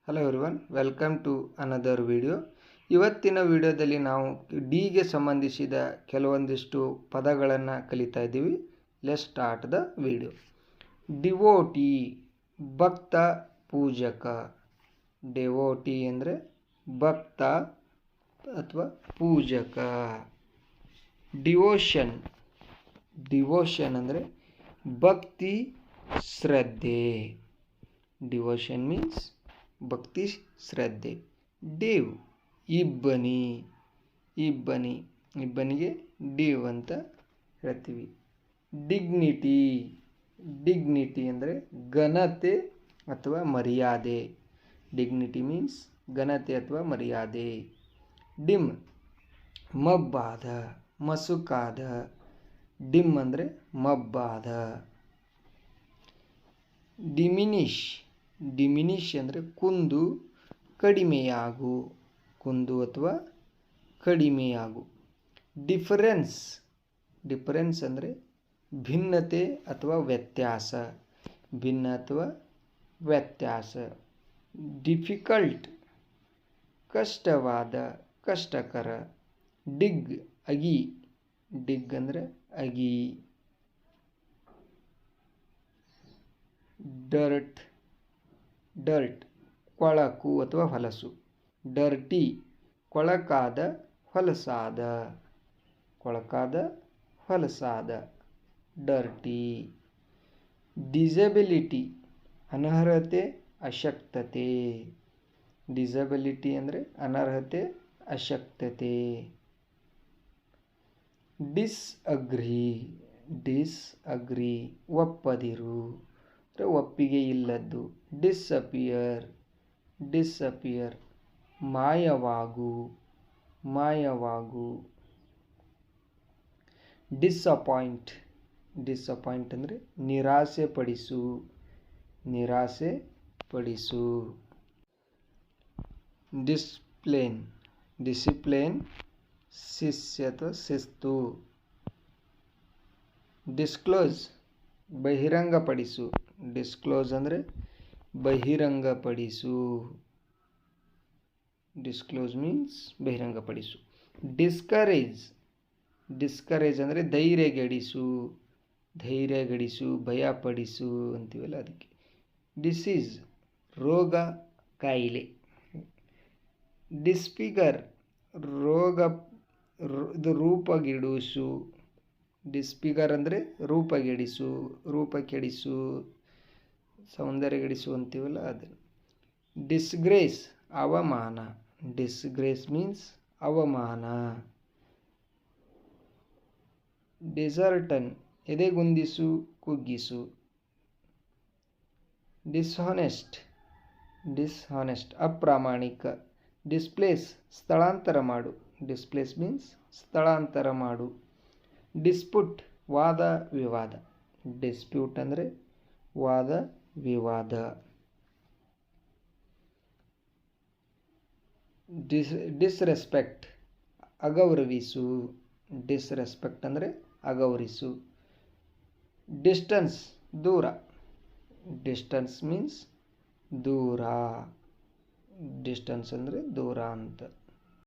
Hello everyone, welcome to another video. ಇವತ್ತಿನ ವಿಡಿಯೋದಲ್ಲಿ ನಾವು ಡಿಗೆ ಸಂಬಂಧಿಸಿದ ಕೆಲವೊಂದಿಷ್ಟು ಪದಗಳನ್ನು ಕಲಿತಾ ಇದ್ದೀವಿ. Let's start the video. Devotee, ಭಕ್ತ, ಪೂಜಕ. ಡಿವೋಟಿ ಅಂದರೆ ಭಕ್ತ ಅಥವಾ ಪೂಜಕ. ಡಿವೋಷನ್, ಡಿವೋಷನ್ ಅಂದರೆ ಭಕ್ತಿ, ಶ್ರದ್ಧೆ. ಡಿವೋಷನ್ ಮೀನ್ಸ್ ಭಕ್ತಿ, ಶ್ರದ್ಧೆ. ಡೇವ್, ಇಬ್ಬನಿ. ಇಬ್ಬನಿ, ಇಬ್ಬನಿಗೆ ಡೇವ್ ಅಂತ ಹೇಳ್ತೀವಿ. ಡಿಗ್ನಿಟಿ, ಡಿಗ್ನಿಟಿ ಅಂದರೆ ಘನತೆ ಅಥವಾ ಮರ್ಯಾದೆ. ಡಿಗ್ನಿಟಿ ಮೀನ್ಸ್ ಘನತೆ ಅಥವಾ ಮರ್ಯಾದೆ. ಡಿಮ್, ಮಬ್ಬಾದ, ಮಸುಕಾದ. ಡಿಮ್ ಅಂದರೆ ಮಬ್ಬಾದ. ಡಿಮಿನಿಷ್, ಡಿಮಿನಿಷ್ ಅಂದರೆ ಕುಂದು, ಕಡಿಮೆಯಾಗು. ಕುಂದು ಅಥವಾ ಕಡಿಮೆಯಾಗು. ಡಿಫರೆನ್ಸ್, ಡಿಫರೆನ್ಸ್ ಅಂದರೆ ಭಿನ್ನತೆ ಅಥವಾ ವ್ಯತ್ಯಾಸ. ಭಿನ್ನ ಅಥವಾ ವ್ಯತ್ಯಾಸ. ಡಿಫಿಕಲ್ಟ್, ಕಷ್ಟವಾದ, ಕಷ್ಟಕರ. ಡಿಗ್, ಅಗಿ. ಡಿಗ್ ಅಂದರೆ ಅಗಿ. ಡರ್ಟ್, ಡರ್ಟ್ ಕೊಳಕು ಅಥವಾ ಹೊಲಸು. ಡರ್ಟಿ, ಕೊಳಕಾದ, ಹೊಲಸಾದ. ಕೊಳಕಾದ, ಹೊಲಸಾದ. ಡರ್ಟಿ. ಡಿಸಬಿಲಿಟಿ, ಅನರ್ಹತೆ, ಅಶಕ್ತತೆ. ಡಿಸಬಿಲಿಟಿ ಅಂದರೆ ಅನರ್ಹತೆ, ಅಶಕ್ತತೆ. ಡಿಸ್ಅಗ್ರಿ, ಡಿಸ್ಅಗ್ರಿ ಒಪ್ಪದಿರು, ಒಪ್ಪಿಗೆ ಇಲ್ಲದ್ದು. ಡಿಸ್ಅಪಿಯರ್, ಡಿಸ್ಅಪಿಯರ್ ಮಾಯವಾಗು, ಮಾಯವಾಗು. ಡಿಸಪಾಯಿಂಟ್, ಡಿಸಪಾಯಿಂಟ್ ಅಂದರೆ ನಿರಾಸೆ ಪಡಿಸು, ನಿರಾಸೆ ಪಡಿಸು. ಡಿಸ್ಪ್ಲೇನ್, ಡಿಸಿಪ್ಲೇನ್ ಶಿಸ್ತು ಅಥವಾ ಶಿಸ್ತು. ಡಿಸ್ಕ್ಲೋಸ್, ಬಹಿರಂಗಪಡಿಸು. ಡಿಸ್ಕ್ಲೋಸ್ ಅಂದರೆ ಬಹಿರಂಗಪಡಿಸು. ಡಿಸ್ಕ್ಲೋಸ್ ಮೀನ್ಸ್ ಬಹಿರಂಗಪಡಿಸು. ಡಿಸ್ಕರೇಜ್, ಡಿಸ್ಕರೇಜ್ ಅಂದರೆ ಧೈರ್ಯಗೆಡಿಸು, ಧೈರ್ಯಗೆಡಿಸು, ಭಯಪಡಿಸು ಅಂತೀವಲ್ಲ ಅದಕ್ಕೆ. ಡಿಸೀಸ್, ರೋಗ, ಕಾಯಿಲೆ. ಡಿಸ್ಫಿಗರ್, ರೋಗ, ಇದು ರೂಪಗೆಡಿಸು. ಡಿಸ್ಫಿಗರ್ ಅಂದರೆ ರೂಪಗೆಡಿಸು, ರೂಪ ಕೆಡಿಸು, ಸೌಂದರ್ಯಗೆಡಿಸು ಅಂತೀವಲ್ಲ ಅದನ್ನು. ಡಿಸ್ಗ್ರೇಸ್, ಅವಮಾನ. ಡಿಸ್ಗ್ರೇಸ್ ಮೀನ್ಸ್ ಅವಮಾನ. ಡಿಸರ್ಟನ್, ಎದೆಗುಂದಿಸು, ಕುಗ್ಗಿಸು. ಡಿಸ್ಹಾನೆಸ್ಟ್, ಡಿಸ್ಹಾನೆಸ್ಟ್ ಅಪ್ರಾಮಾಣಿಕ. ಡಿಸ್ಪ್ಲೇಸ್, ಸ್ಥಳಾಂತರ ಮಾಡು. ಡಿಸ್ಪ್ಲೇಸ್ ಮೀನ್ಸ್ ಸ್ಥಳಾಂತರ ಮಾಡು. ಡಿಸ್ಪ್ಯೂಟ್, ವಾದ ವಿವಾದ. ಡಿಸ್ಪ್ಯೂಟ್ ಅಂದರೆ ವಾದ ವಿವಾದ. ಡಿಸ್ರೆಸ್ಪೆಕ್ಟ್, ಅಗೌರವಿಸು. ಡಿಸ್ರೆಸ್ಪೆಕ್ಟ್ ಅಂದರೆ ಅಗೌರವಿಸು. ಡಿಸ್ಟನ್ಸ್, ದೂರ. ಡಿಸ್ಟನ್ಸ್ ಮೀನ್ಸ್ ದೂರ. ಡಿಸ್ಟನ್ಸ್ ಅಂದರೆ ದೂರ ಅಂತ.